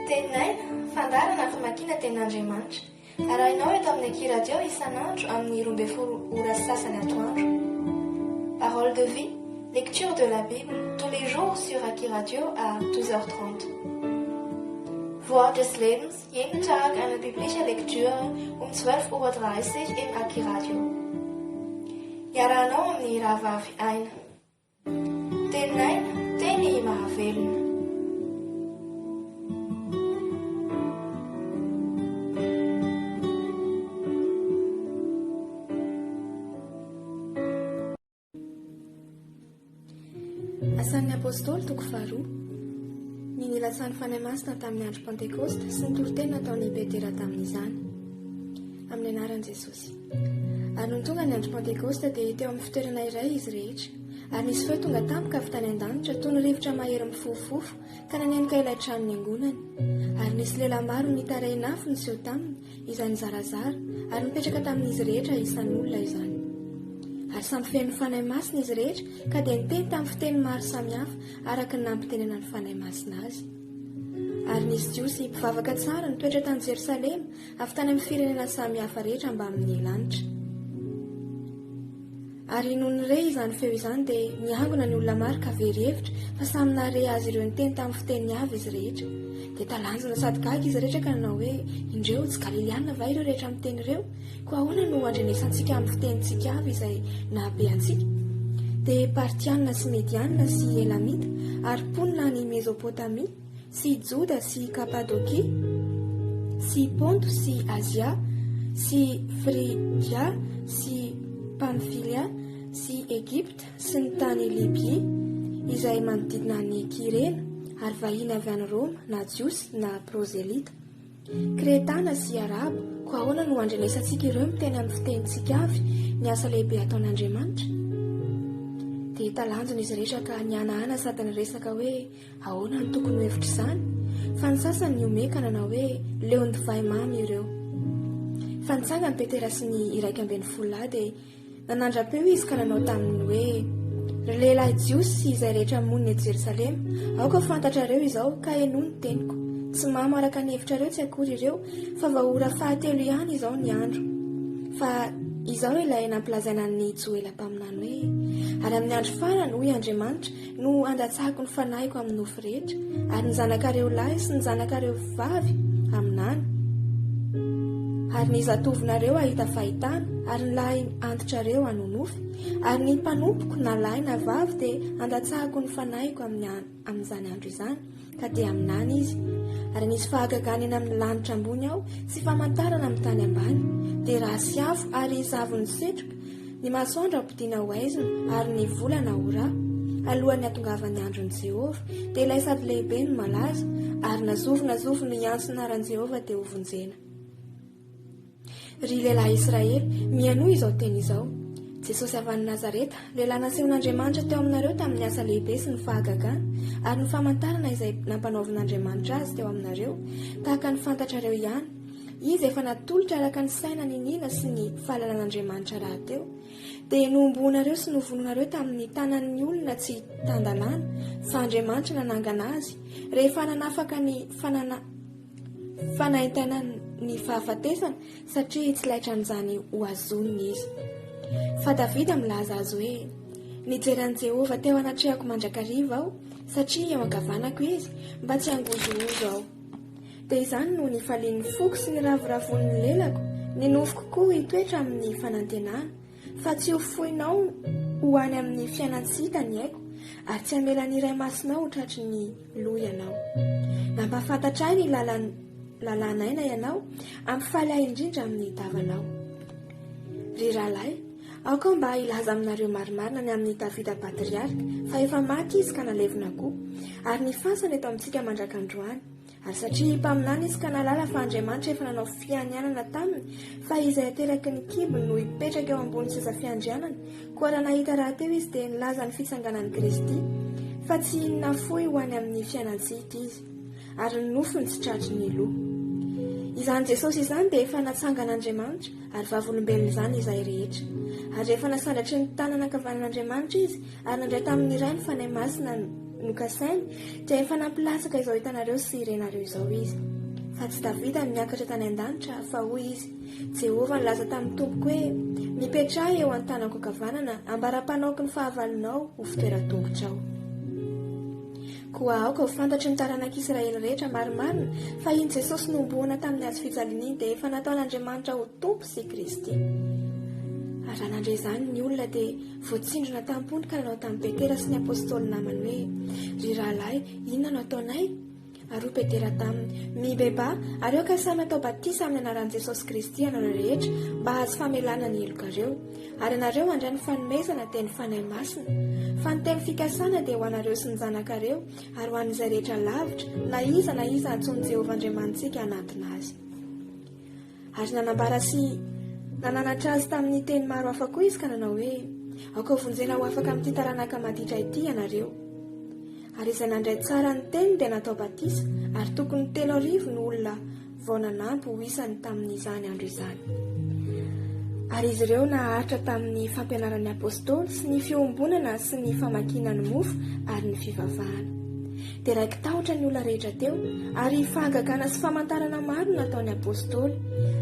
Tenin'aina, fandarana famakiana tenin'Andriamanitra. Arahinao eto amin'ny Ekiradio isan'andro amin'ny 12 ora sasany atoandro. Parole de vie, lecture de la Bible, tous les jours sur Ekiradio à 12h30. Wort des Lebens, jeden Tag eine biblische Lektüre um 12:30 Uhr im Ekiradio. Iarahanao amin'ny rahavavy aina. Tenin'aina, teny mahavelona. Asan'ny apôstôly toko 2, ny nilatsan'ny fanahy masina tamin'ny andro Pentekosta sy ny toriteny nataon'i Petera tamin'izany, amin'ny anaran'i Jesosy. Ary no tonga ny andro Pentekosta dia teo amin'ny fitoerana iray izy rehetra, ary nisy feo tonga tampoka avy tany an-danitra toy ny rivotra mahery mifofofofo ka nanenika ilay trano niangonany. Ary nisy lehilahy maro nitarehina afo niseho taminy, izany zarazara, ary mipetraka tamin'izy rehetra isan'olona izany. Ary samy feno fanahy masina izy rehetra ka dia niteny tamin'ny fiteny maro samihafa araka ny nampitenena ny fanahy masina azy. Ary nisy jiosy mpivavaka tsara nitoetra tany Jerosalema avy tany amin'ny firenena samihafa rehetra mba amin'ny lanitra. Ary noho ny re izany feo izany dia niangona ny olona maro ka very hevitra fa samy nahare azy ireo niteny tamin'ny fiteny avy izy rehetra. Dia talanjona sady gaga izy rehetra ka nanao hoe, indreo tsy Galiliana va ireo rehetra miteny ireo? Koa ahoana no andrenesantsika amin'ny fitenitsika avy izay nahabe antsika? Dia Partiana sy Mediana sy Elamita ary mponina ny Mesopotamia sy Joda sy Kapadokia sy Ponto sy Azia sy Frigia sy Pamfilia sy Egypta sy ny tany Libia izay manodidina ny Kirena ary vahiny avy any Roma na jiosy na prozelita, Kretana sy Arabo. Koa ahoana no andrenesantsika ireo miteny amin'ny fitenitsika avy ny asa lehibe ataon'Andriamanitra? Dia talanjona izy rehetra ka nianahana sady niresaka hoe ahoana no tokony ho hevitra izany, fa ny sasany ny omeka nanao hoe leo ny divay mamy ireo. Fa nitsanga ny Petera sy ny 12 dia nanandrapeo izy ka nanao taminy hoe ry lehilahy jiosy sy izay rehetra monina eto Jerosalema, aoka fantatrareo izao ka eno ny teniko. Tsy mamaraka ny hevitrareo tsy akory ireo, fa vahaora fahatelo ihany izao ny andro. Fa izao ilay nampilazaina ny Joela-paminany hoe ary amin'ny andro farany hoy Andriamanitra no andatsahako ny fanahiko amin'ny nofo rehetra, ary ny zanakareo lahy sy ny zanakareo vavy aminany. Ary ny zatovinareo ahita fahitana, ary ny lahy antitrareo hanonofy, ary ny mpanompoko na lahy na vavy dia andatsahako ny fanahiko amin'izany andro izany, ka dia aminany izy. Ary nisy fahagagana eny amin'ny lanitra ambony ao sy famantarana amin'ny tany ambany, dia raha sy afo ary zavony setroka, ny masoandro ampidiana ho aizina ary ny volana ho rà, alohan'ny hatongavan'ny andron'i Jehova, dia ilay sady lehibe no malaza, ary nazovo ny antsonaran'i Jehova dia ho vonjena. Ry lehilahy Israely, mianohy izao teny izao. Jesosy avy any Nazareta, lehilahy nasehon'Andriamanitra teo aminareo tamin'ny asa lehibe sy ny fahagagana ary ny famantarana izay nampanaovin'Andriamanitra azy teo aminareo, tahaka ny fantatrareo ihany. Izy efa natolotra araka ny saina ny nina sy ny fahalalàn'Andriamanitra rahateo, dia nomboanareo sy novononareo tamin'ny tanan'ny olona tsy tandalàna, fa Andriamanitra nanangana azy rehefa nanafaka ny fanaintana ny fahafatesana satria tsy laitra an'izany ho azoniny izy. Fa Davida milaza azy hoe nijeran'i Jehova teo anatrehako mandrakariva aho satria eo ankavanako izy mba tsy hangozohozo aho. Dia izany no nifalian'ny foko sy ny ravoravonin'ny lelako, ny nofoko koa hitoetra amin'ny fanantenana, fa tsy ho foinao ho any amin'ny fiainatsika ny haiko, ary tsy hamelany iray masinao ho tratry ny lo ianao. Nampafantatra ahy ny lalànaina ianao, ampifaly ahy indrindra amin'ny davanao. Ry rahalahy, aoka mba ilaza aminareo marimarina ny amin'ny Davida patriarika, fa efa maty izy ka nalevina koa, ary ny fasana eto amintsika mandrakandroany. Ary satria mpaminany izy ka nalala fa Andriamanitra efa nanao fianianana taminy, fa izay ateraky ny kibony no hipetraka eo ambony seza fiandrianana, koa raha nahita rahateo izy dia nilaza ny fisanganan'i Kristy, fa tsy nafoy ho any amin'ny fiainatsika izy, ary ny nofony tsy tratry ny loha. Izany Jesosy izany dia efa natsangan'Andriamanitra ary vavolombelona izany izay rehetra. Ary rehefa nasandratra ny tanana ankavanan'Andriamanitra izy ary nandray tamin'ny iray ny fanahy masina nokasainy dia efa nampilasaka izao hitanareo sy irenareo izao izy. Fa tsy Davida miakatra tany an-danitra fa hoy izy, Jehovah nilaza tamin'ny tompoko hoe mipetraha eo an-tanako ankavanana ambara-panaoky ny fahavalonao ho fitoeran-tongotrao. Koa aoka ho fantatry ny taranak'Israely rehetra marimarina fa iny Jesosy nomboana tamin'ny hazo fijaliana iny dia efa nataon'Andriamanitra ho tompo sy Kristy. Ary raha nandray izany ny olona dia voatsindrona tampony ka nanao tamin'ny Petera sy ny apôstôly namany hoe, ry rahalahy, inona no ataonay? Ary ho Petera taminy, mibeba, ary eo ka samy atao batisa amin'ny anaran'i Jesosy Kristy ianareo rehetra mba hahazo famelana ny helokareo. Ary ianareo handray ny fanomezana dia ny fanahy masina. Fa ny teny fikasana dia ho anareo sy ny zanakareo ary ho an'izay rehetra lavitra na iza antsoin'i Jehovah Andriamantsika anatona azy. Ary nanambara sy nananatra azy tamin'ny teny maro hafa koa izy ka nanao hoe, aoka vonjena ho afaka amin'ity taranaka maditra ity ianareo. Ary izay nandray tsara ny teny dia natao batisa, ary tokony 3,000 ny olona vao nanampy ho isany tamin'izany andro izany. Ary izy ireo naharitra tamin'ny fampianaran'ny apôstôly sy ny fiombonana sy ny famakiana ny mofo ary ny fivavahana. Dia raiky tahotra ny olona rehetra teo, ary fahagagana sy famantarana maro nataon'ny apôstôly.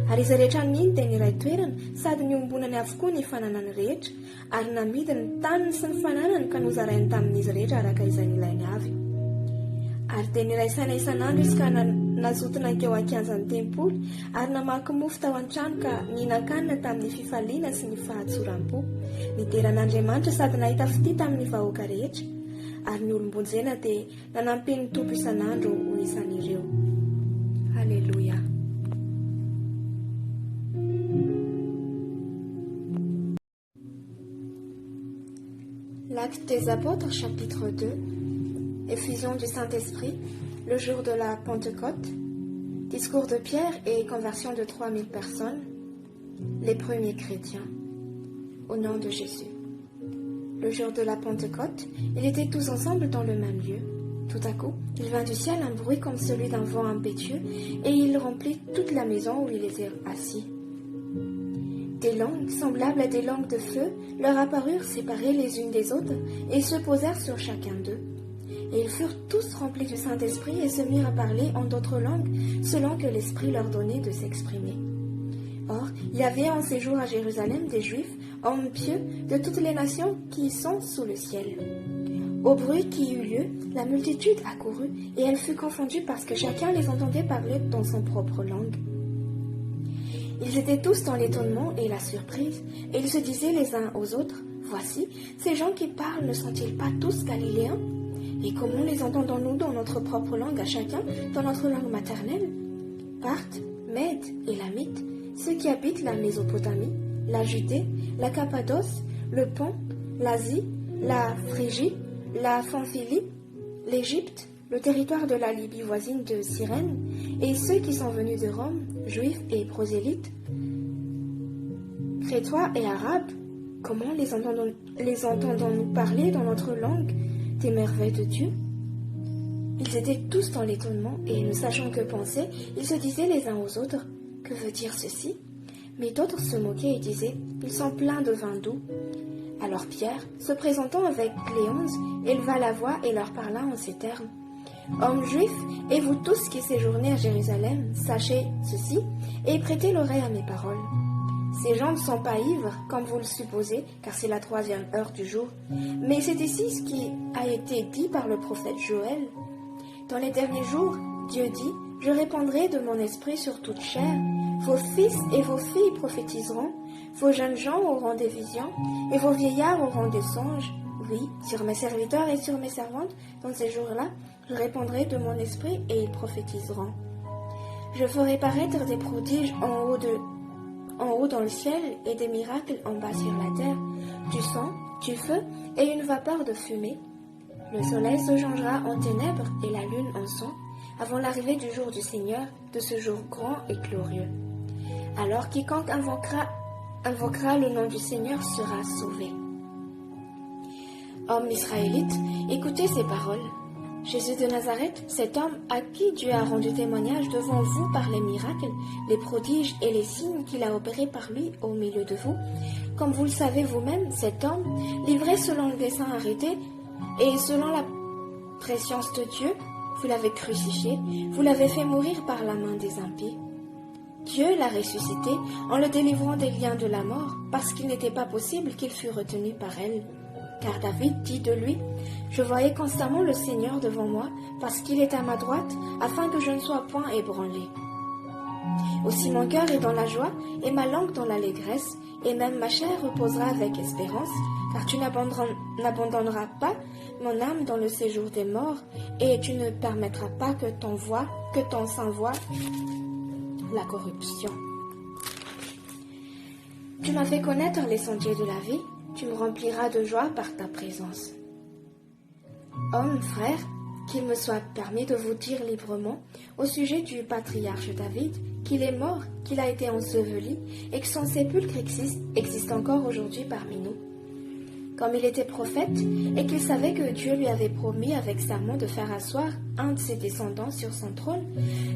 Ary izay rehetra niny dia niray toerana sady niombonany avokoa ny fananany rehetra, ary namidy ny taniny sy ny fananany ka nozarainy tamin'izy rehetra araka izay nilainy avy. Ary dia niraisaina isan'andro izy ka nazotona keo ankianjan'ny tempoly, ary namaky mofo tao an-trano ka nihinan-kanina tamin'ny fifaliana sy ny fahatsoram-po. Nideran'Andriamanitra sady nahita fity tamin'ny vahoaka rehetra, ary ny olombonjena dia nanampy ny tompo isan'andro ho isan'ireo. Alléluia. L'acte des apôtres, chapitre 2, effusion du Saint-Esprit, le jour de la Pentecôte, discours de Pierre et conversion de 3000 personnes, les premiers chrétiens, au nom de Jésus. Le jour de la Pentecôte, ils étaient tous ensemble dans le même lieu. Tout à coup, il vint du ciel un bruit comme celui d'un vent impétueux, et il remplit toute la maison où ils étaient assis. Des langues, semblables à des langues de feu, leur apparurent séparées les unes des autres, et se posèrent sur chacun d'eux. Et ils furent tous remplis du Saint-Esprit et se mirent à parler en d'autres langues, selon que l'Esprit leur donnait de s'exprimer. Or, il y avait en ces jours à Jérusalem des Juifs, hommes pieux, de toutes les nations qui sont sous le ciel. Au bruit qui eut lieu, la multitude accourut, et elle fut confondue parce que chacun les entendait parler dans son propre langue. Ils étaient tous dans l'étonnement et la surprise, et ils se disaient les uns aux autres, « Voici, ces gens qui parlent ne sont-ils pas tous galiléens? Et comment les entendons-nous dans notre propre langue à chacun, dans notre langue maternelle? Parthes, Mèdes et Lamites, ceux qui habitent la Mésopotamie, la Judée, la Cappadoce, le Pont, l'Asie, la Phrygie, la Pamphylie, l'Égypte, le territoire de la Libye voisine de Cyrène, et ceux qui sont venus de Rome, juifs et prosélytes, Crétois et Arabes, comment les entendons-nous parler dans notre langue des merveilles de Dieu? Ils étaient tous dans l'étonnement, et ne sachant que penser, ils se disaient les uns aux autres, « Que veut dire ceci ?» Mais d'autres se moquaient et disaient, « Ils sont pleins de vin doux. » Alors Pierre, se présentant avec les 11, éleva la voix et leur parla en ces termes. « Hommes juifs, et vous tous qui séjournez à Jérusalem, sachez ceci, et prêtez l'oreille à mes paroles. Ces gens ne sont pas ivres, comme vous le supposez, car c'est la 3e heure du jour. Mais c'est ici ce qui a été dit par le prophète Joël. Dans les derniers jours, Dieu dit, « Je répandrai de mon esprit sur toute chair. Vos fils et vos filles prophétiseront, vos jeunes gens auront des visions, et vos vieillards auront des songes. Oui, sur mes serviteurs et sur mes servantes, dans ces jours-là, je répandrai de mon esprit et ils prophétiseront. Je ferai paraître des prodiges en haut dans le ciel et des miracles en bas sur la terre, du sang, du feu et une vapeur de fumée. Le soleil se changera en ténèbres et la lune en sang, avant l'arrivée du jour du Seigneur, de ce jour grand et glorieux. Alors quiconque invoquera le nom du Seigneur sera sauvé. » Hommes israélites, écoutez ces paroles. Jésus de Nazareth, cet homme à qui Dieu a rendu témoignage devant vous par les miracles, les prodiges et les signes qu'il a opérés par lui au milieu de vous, comme vous le savez vous-même, cet homme, livré selon le dessein arrêté et selon Préscience de Dieu, vous l'avez crucifié, vous l'avez fait mourir par la main des impies. Dieu l'a ressuscité en le délivrant des liens de la mort, parce qu'il n'était pas possible qu'il fût retenu par elle. Car David dit de lui, « Je voyais constamment le Seigneur devant moi, parce qu'il est à ma droite, afin que je ne sois point ébranlé. Aussi mon cœur est dans la joie, et ma langue dans l'allégresse, et même ma chair reposera avec espérance, car tu n'abandonneras pas mon âme dans le séjour des morts, et tu ne permettras pas que ton sang voie la corruption. Tu m'as fait connaître les sentiers de la vie, tu me rempliras de joie par ta présence. Hommes, frères, qu'il me soit permis de vous dire librement au sujet du patriarche David qu'il est mort, qu'il a été enseveli et que son sépulcre existe encore aujourd'hui parmi nous. Comme il était prophète et qu'il savait que Dieu lui avait promis avec serment de faire asseoir un de ses descendants sur son trône,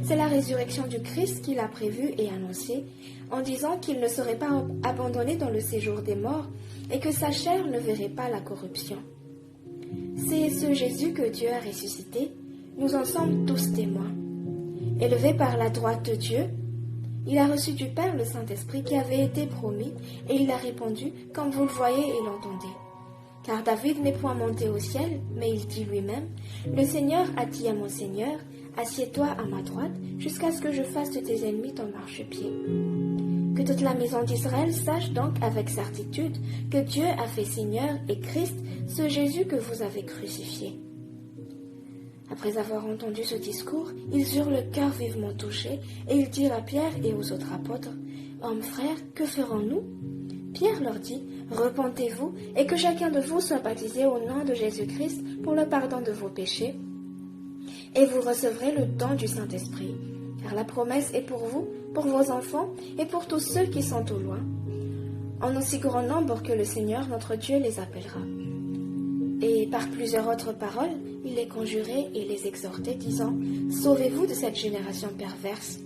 c'est la résurrection du Christ qu'il a prévue et annoncée en disant qu'il ne serait pas abandonné dans le séjour des morts et que sa chair ne verrait pas la corruption. C'est ce Jésus que Dieu a ressuscité, nous en sommes tous témoins. Élevé par la droite de Dieu, il a reçu du Père le Saint-Esprit qui avait été promis, et il a répondu, comme vous le voyez et l'entendez. Car David n'est point monté au ciel, mais il dit lui-même, « Le Seigneur a dit à mon Seigneur, assieds-toi à ma droite, jusqu'à ce que je fasse de tes ennemis ton marchepied. » Que toute la maison d'Israël sache donc avec certitude que Dieu a fait Seigneur et Christ, ce Jésus que vous avez crucifié. Après avoir entendu ce discours, ils eurent le cœur vivement touché, et ils dirent à Pierre et aux autres apôtres, « Hommes frères, que ferons-nous » Pierre leur dit, « Repentez-vous, et que chacun de vous soit baptisé au nom de Jésus-Christ pour le pardon de vos péchés, et vous recevrez le don du Saint-Esprit. Car la promesse est pour vous, pour vos enfants, et pour tous ceux qui sont au loin, en aussi grand nombre que le Seigneur notre Dieu les appellera. » Et par plusieurs autres paroles, il les conjurait et les exhortait, disant, « Sauvez-vous de cette génération perverse. »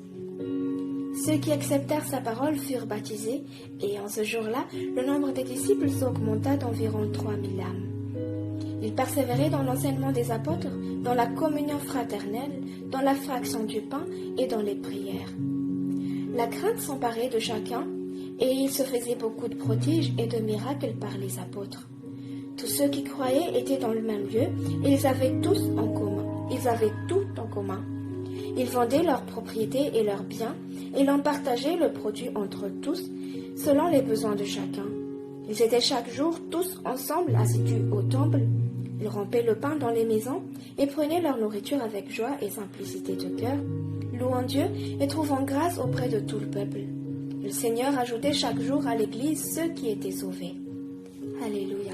Ceux qui acceptèrent sa parole furent baptisés, et en ce jour-là, le nombre des disciples s'augmenta d'environ 3000 âmes. Ils persévéraient dans l'enseignement des apôtres, dans la communion fraternelle, dans la fraction du pain et dans les prières. La crainte s'emparait de chacun, et il se faisait beaucoup de prodiges et de miracles par les apôtres. Tous ceux qui croyaient étaient dans le même lieu, et ils avaient tout en commun. Ils vendaient leurs propriétés et leurs biens, et l'en partageaient le produit entre tous, selon les besoins de chacun. Ils étaient chaque jour tous ensemble assidus au temple. Ils rompaient le pain dans les maisons, et prenaient leur nourriture avec joie et simplicité de cœur, louant Dieu et trouvant grâce auprès de tout le peuple. Le Seigneur ajoutait chaque jour à l'Église ceux qui étaient sauvés. Alléluia.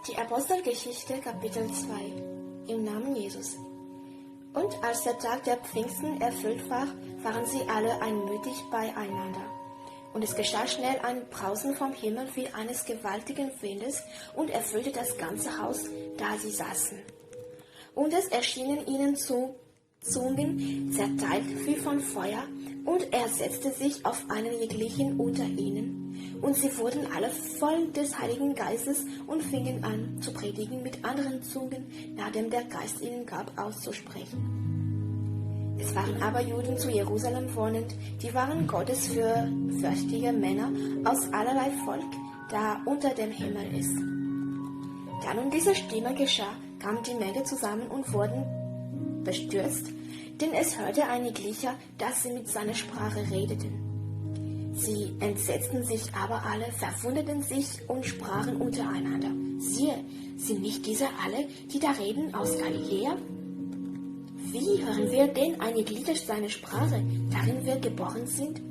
Die Apostelgeschichte Kapitel 2 Im Namen Jesus. Und als der Tag der Pfingsten erfüllt war, waren sie alle einmütig beieinander. Und es geschah schnell ein Brausen vom Himmel wie eines gewaltigen Windes und erfüllte das ganze Haus, da sie saßen. Und es erschienen ihnen Zungen zerteilt wie von Feuer, und er setzte sich auf einen jeglichen unter ihnen. Und sie wurden alle voll des Heiligen Geistes und fingen an zu predigen mit anderen Zungen, nachdem der Geist ihnen gab, auszusprechen. Es waren aber Juden zu Jerusalem wohnend, die waren gottesfürchtige Männer aus allerlei Volk, da unter dem Himmel ist. Da nun diese Stimme geschah, kamen die Menge zusammen und wurden bestürzt, denn es hörte ein jeglicher, dass sie mit seiner Sprache redeten. Sie entsetzten sich aber alle, verwunderten sich und sprachen untereinander. Siehe, sind nicht diese alle, die da reden, aus Galiläa? Wie hören wir denn ein jeglicher seine Sprache, darin wir geboren sind?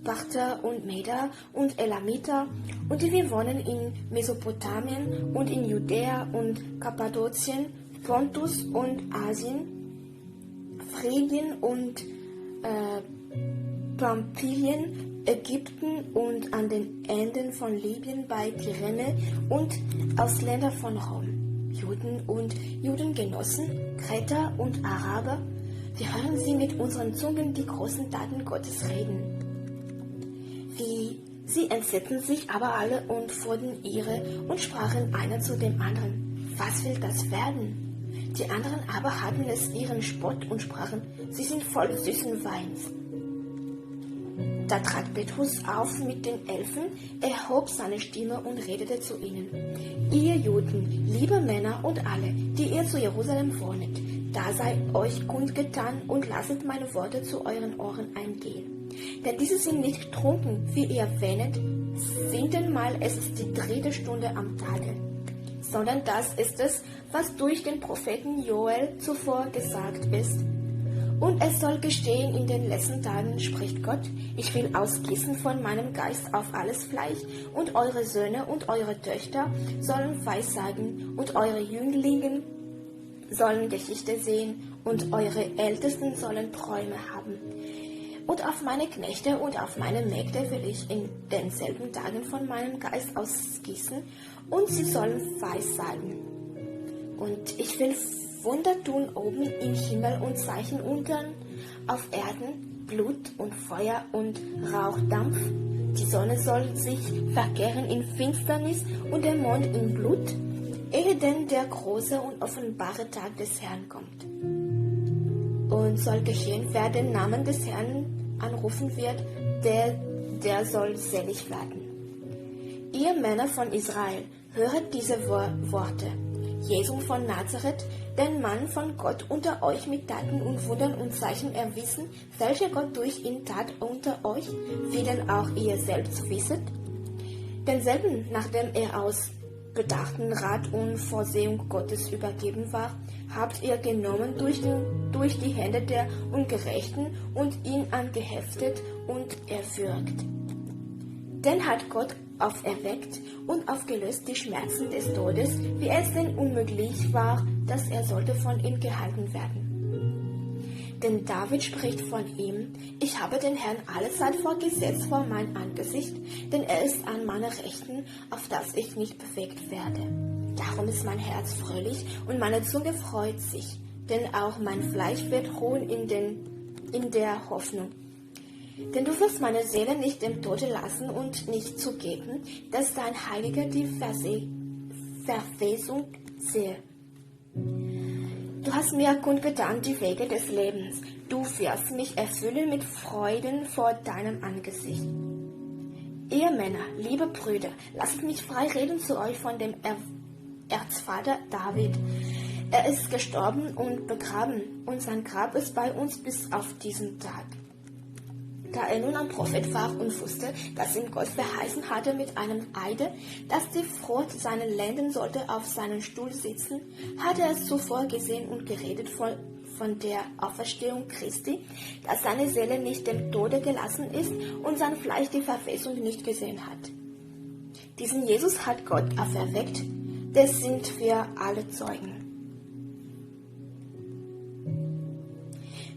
Parther und Meder und Elamiter und die wir wohnen in Mesopotamien und in Judäa und Kappadokien, Pontus und Asien, Phrygien und Pamphylien, Ägypten und an den Enden von Libyen bei Kyrene und Ausländer von Rom, Juden und Judengenossen, Kreter und Araber, wir hören sie mit unseren Zungen die großen Taten Gottes reden. Wie Sie entsetzten sich aber alle und wurden irre und sprachen einer zu dem anderen: Was will das werden? Die anderen aber hatten es ihren Spott und sprachen: Sie sind voll süßen Weins. Da trat Petrus auf mit den Elfen, erhob seine Stimme und redete zu ihnen: Ihr Juden, liebe Männer und alle, die ihr zu Jerusalem wohnet, da sei euch kundgetan und lasset meine Worte zu euren Ohren eingehen. Denn diese sind nicht trunken, wie ihr wähnet, siebenmal es ist die 3. Stunde am Tage, sondern das ist es, was durch den Propheten Joel zuvor gesagt ist. Und es soll geschehen in den letzten Tagen, spricht Gott: Ich will ausgießen von meinem Geist auf alles Fleisch, und eure Söhne und eure Töchter sollen Weissagen, und eure Jünglinge sollen Geschichte sehen, und eure Ältesten sollen Träume haben. Und auf meine Knechte und auf meine Mägde will ich in denselben Tagen von meinem Geist ausgießen, und sie sollen Weissagen. Und ich will Wunder tun oben im Himmel und Zeichen unten auf Erden, Blut und Feuer und Rauchdampf. Die Sonne soll sich verkehren in Finsternis und der Mond in Blut, ehe denn der große und offenbare Tag des Herrn kommt. Und soll geschehen, wer den Namen des Herrn anrufen wird, der soll selig werden. Ihr Männer von Israel, höret diese Worte. Jesus von Nazareth, den Mann von Gott unter euch mit Taten und Wundern und Zeichen erwiesen, welche Gott durch ihn tat unter euch, wie denn auch ihr selbst wisset. Denselben, nachdem er aus bedachten Rat und Vorsehung Gottes übergeben war, habt ihr genommen durch die Hände der Ungerechten und ihn angeheftet und erwürgt. Denn hat Gott auferweckt und aufgelöst die Schmerzen des Todes, wie es denn unmöglich war, dass er sollte von ihm gehalten werden. Denn David spricht von ihm: Ich habe den Herrn allezeit vorgesetzt vor mein Angesicht, denn er ist an meiner Rechten, auf dass ich nicht bewegt werde. Darum ist mein Herz fröhlich und meine Zunge freut sich, denn auch mein Fleisch wird ruhen in der Hoffnung. Denn du wirst meine Seele nicht dem Tode lassen und nicht zugeben, dass dein Heiliger die Verwesung sehe. Du hast mir kundgetan die Wege des Lebens. Du wirst mich erfüllen mit Freuden vor deinem Angesicht. Ihr Männer, liebe Brüder, lasst mich frei reden zu euch von dem Erzvater David. Er ist gestorben und begraben, und sein Grab ist bei uns bis auf diesen Tag. Da er nun ein Prophet war und wusste, dass ihm Gott verheißen hatte mit einem Eide, dass die Frucht seinen Lenden sollte auf seinen Stuhl sitzen, hatte er zuvor gesehen und geredet von der Auferstehung Christi, dass seine Seele nicht dem Tode gelassen ist und sein Fleisch die Verwesung nicht gesehen hat. Diesen Jesus hat Gott auferweckt, des sind wir alle Zeugen.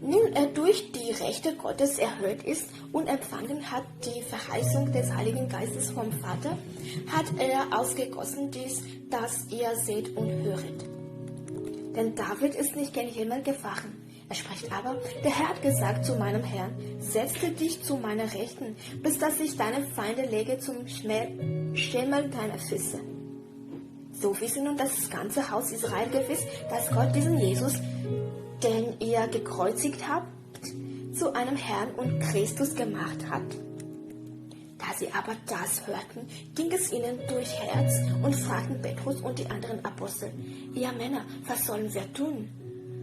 Nun er durch die Rechte Gottes erhöht ist und empfangen hat die Verheißung des Heiligen Geistes vom Vater, hat er ausgegossen dies, dass ihr seht und höret. Denn David ist nicht gen Himmel gefahren. Er spricht aber: Der Herr hat gesagt zu meinem Herrn: Setze dich zu meiner Rechten, bis dass ich deine Feinde lege zum Schemel deiner Füße. So wissen nun das ganze Haus Israel gewiss, dass Gott diesen Jesus, den ihr gekreuzigt habt, zu einem Herrn und Christus gemacht hat. Da sie aber das hörten, ging es ihnen durch Herz und fragten Petrus und die anderen Apostel: Ihr Männer, was sollen wir tun?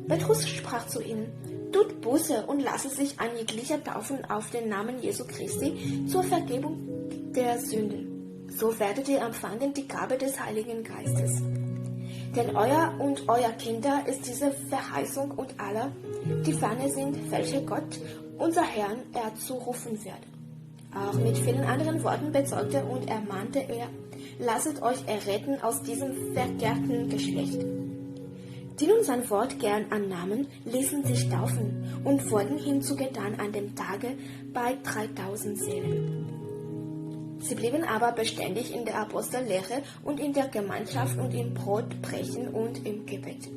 Petrus sprach zu ihnen: Tut Buße und lasst sich ein jeglicher taufen auf den Namen Jesu Christi zur Vergebung der Sünden. So werdet ihr empfangen die Gabe des Heiligen Geistes. Denn euer und euer Kinder ist diese Verheißung und aller, die ferne sind, welche Gott, unser Herrn, erzurufen wird. Auch mit vielen anderen Worten bezeugte und ermahnte er: Lasset euch erretten aus diesem verkehrten Geschlecht. Die nun sein Wort gern annahmen, ließen sich taufen und wurden hinzugetan an dem Tage bei 3000 Seelen. Sie blieben aber beständig in der Apostellehre und in der Gemeinschaft und im Brotbrechen und im Gebet.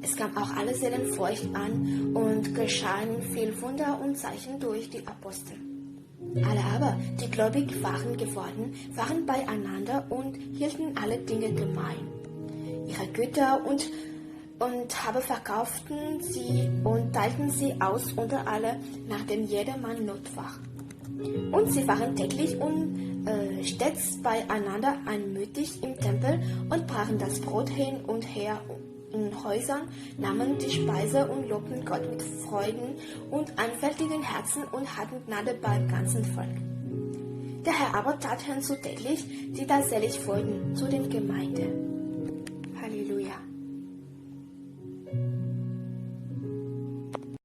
Es kam auch alle Seelen furcht an und geschahen viel Wunder und Zeichen durch die Apostel. Alle aber, die gläubig waren geworden, waren beieinander und hielten alle Dinge gemein. Ihre Güter und Habe verkauften sie und teilten sie aus unter alle, nachdem jedermann Not war. Und sie waren täglich und stets beieinander anmutig im Tempel und brachen das Brot hin und her in Häusern, nahmen die Speise und lobten Gott mit Freuden und einfältigen Herzen und hatten Gnade beim ganzen Volk. Der Herr aber tat hinzu täglich, die da selig wurden, zu den Gemeinden.